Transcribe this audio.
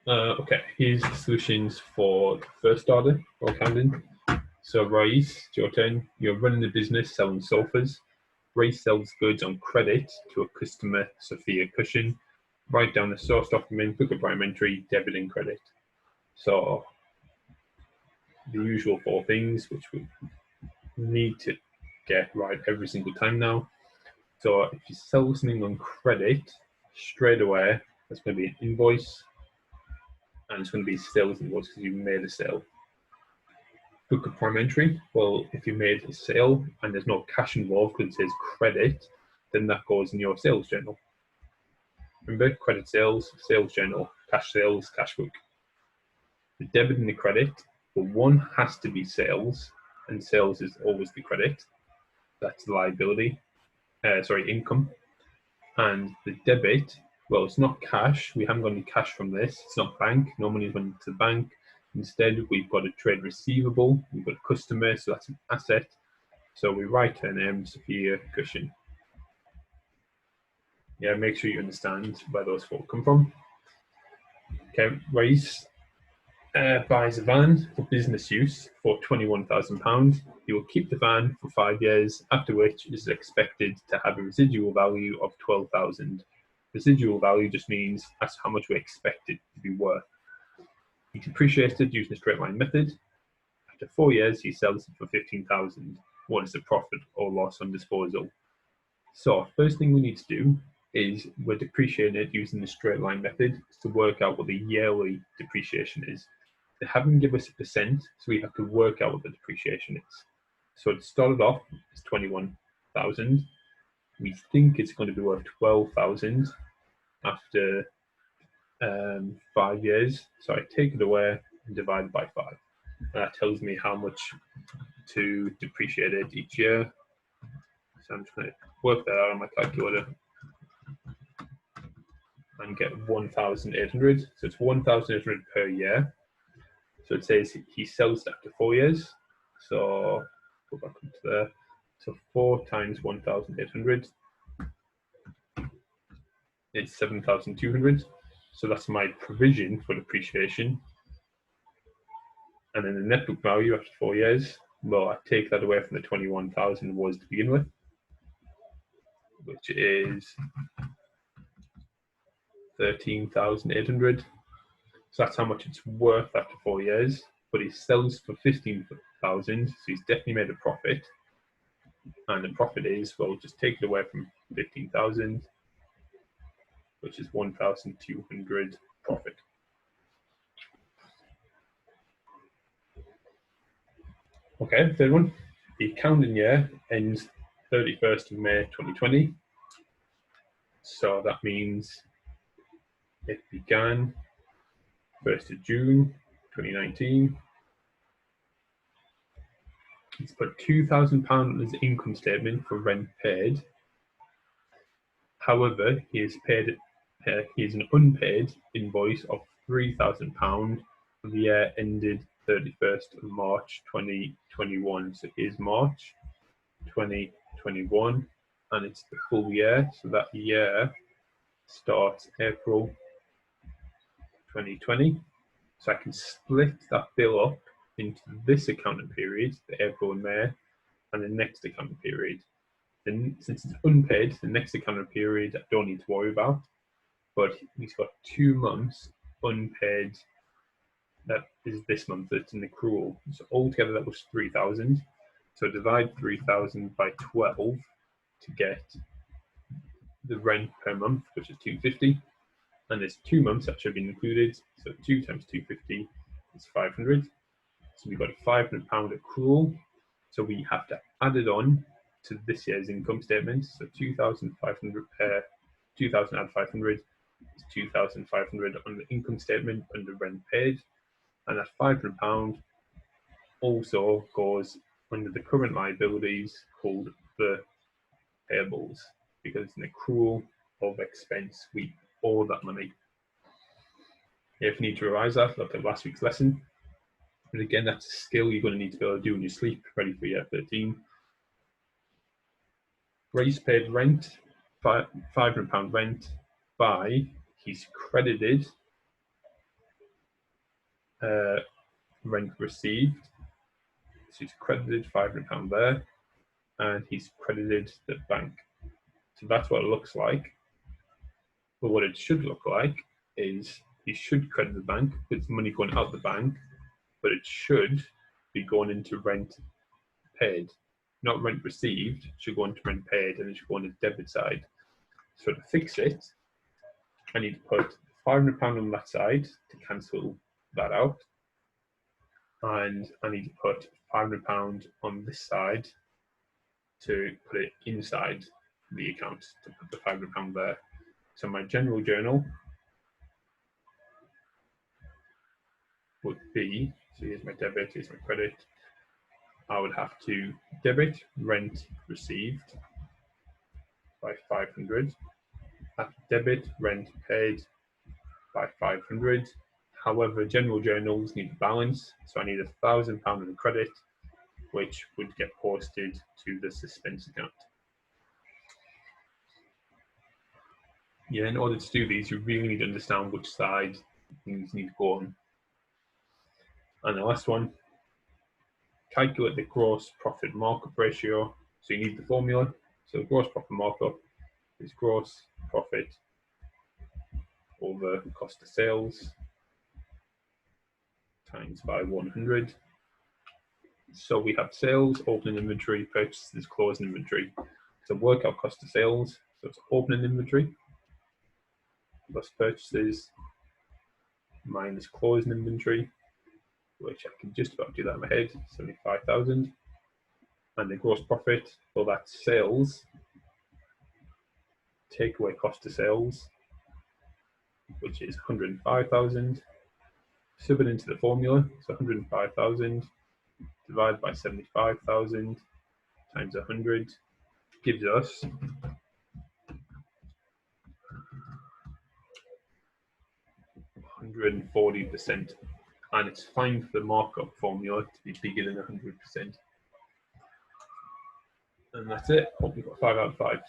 Okay, here's the solutions for the first order for accounting. So Rais, it's your turn. You're running a business selling sofas. Rais sells goods on credit to a customer, Sophia Cushion. Write down the source document, book a prime entry, debit and credit. So the usual four things which we need to get right every single time now. So if you sell something on credit, straight away, that's going to be an invoice, and it's going to be a sales invoice because you made a sale. Book a prime entry. Well, if you made a sale and there's no cash involved because it says credit, then that goes in your sales journal. Remember, credit sales, sales journal, cash sales, cash book. The debit and the credit, the one has to be sales, and sales is always the credit. That's the liability, income. And the debit, well, it's not cash. We haven't got any cash from this. It's not bank. No money's going to the bank. Instead, we've got a trade receivable. We've got a customer, so that's an asset. So we write her name, Sophia Cushion. Yeah, make sure you understand where those four come from. Okay, Rais buys a van for business use for £21,000. He will keep the van for 5 years, after which it is expected to have a residual value of £12,000. Residual value just means that's how much we expect it to be worth. He depreciates it using the straight line method. After 4 years, he sells it for £15,000. What is the profit or loss on disposal? So first thing we need to do is we're depreciating it using the straight line method to work out what the yearly depreciation is. They haven't given us a percent, so we have to work out what the depreciation is. So it started off as 21,000. We think it's going to be worth 12,000 after 5 years. So I take it away and divide it by 5. That tells me how much to depreciate it each year. So I'm just going to work that out on my calculator and get 1,800. So it's 1,800 per year. So it says he sells it after 4 years. So go back up to there. So 4 times 1,800. It's 7,200. So that's my provision for depreciation. And then the net book value after 4 years, well, I take that away from the 21,000 was to begin with, which is 13,800. So that's how much it's worth after 4 years. But he sells for 15,000, so he's definitely made a profit. And the profit is, well, just take it away from 15,000, which is 1,200 profit. Okay, third one. The accounting year ends 31st of May 2020. So that means it began 1st of June 2019. He's put £2,000 on his income statement for rent paid. However, he has an unpaid invoice of £3,000 for the year ended 31st of March 2021. So here's March 2021, and it's the full year. So that year starts April 2020. So I can split that bill up into this accounting period, the April and May, and the next accounting period. Then, since it's unpaid, the next accounting period I don't need to worry about, but he's got 2 months unpaid. That is this month, it's an accrual. So altogether that was 3,000. So divide 3,000 by 12 to get the rent per month, which is 250. And there's 2 months that should have been included. So 2 times 250 is 500. So we've got a £500 accrual. So we have to add it on to this year's income statement. So 2,500 2,000 add 500 is 2,500 on the income statement under rent paid. And that £500 also goes under the current liabilities called the payables, because it's an accrual of expense. We owe that money. If you need to revise that, look at last week's lesson. And again, that's a skill you're going to need to be able to do in your sleep, ready for year 13. Grace paid rent, £500 rent by, he's credited rent received. So he's credited £500 there, and he's credited the bank. So that's what it looks like. But what it should look like is he should credit the bank with money going out the bank, but it should be going into rent paid, not rent received. It should go into rent paid, and it should go on the debit side. So to fix it, I need to put £500 on that side to cancel that out, and I need to put £500 on this side to put it inside the account, to put the £500 there. So my general journal would be, so here's my debit, here's my credit. I would have to debit rent received by 500, have to debit rent paid by 500. However, general journals need a balance, so I need £1,000 in credit, which would get posted to the suspense account. Yeah, in order to do these, you really need to understand which side things need to go on. And the last one, calculate the gross profit markup ratio. So you need the formula. So gross profit markup is gross profit over cost of sales times by 100. So we have sales, opening inventory, purchases, closing inventory. So work out cost of sales. So it's opening inventory plus purchases minus closing inventory, which I can just about do that in my head, 75,000. And the gross profit, well, that's sales, take away cost of sales, which is 105,000. Sub it into the formula, so 105,000 divided by 75,000 times 100 gives us 140%. And it's fine for the markup formula to be bigger than 100%. And that's it. Hope you got 5 out of 5.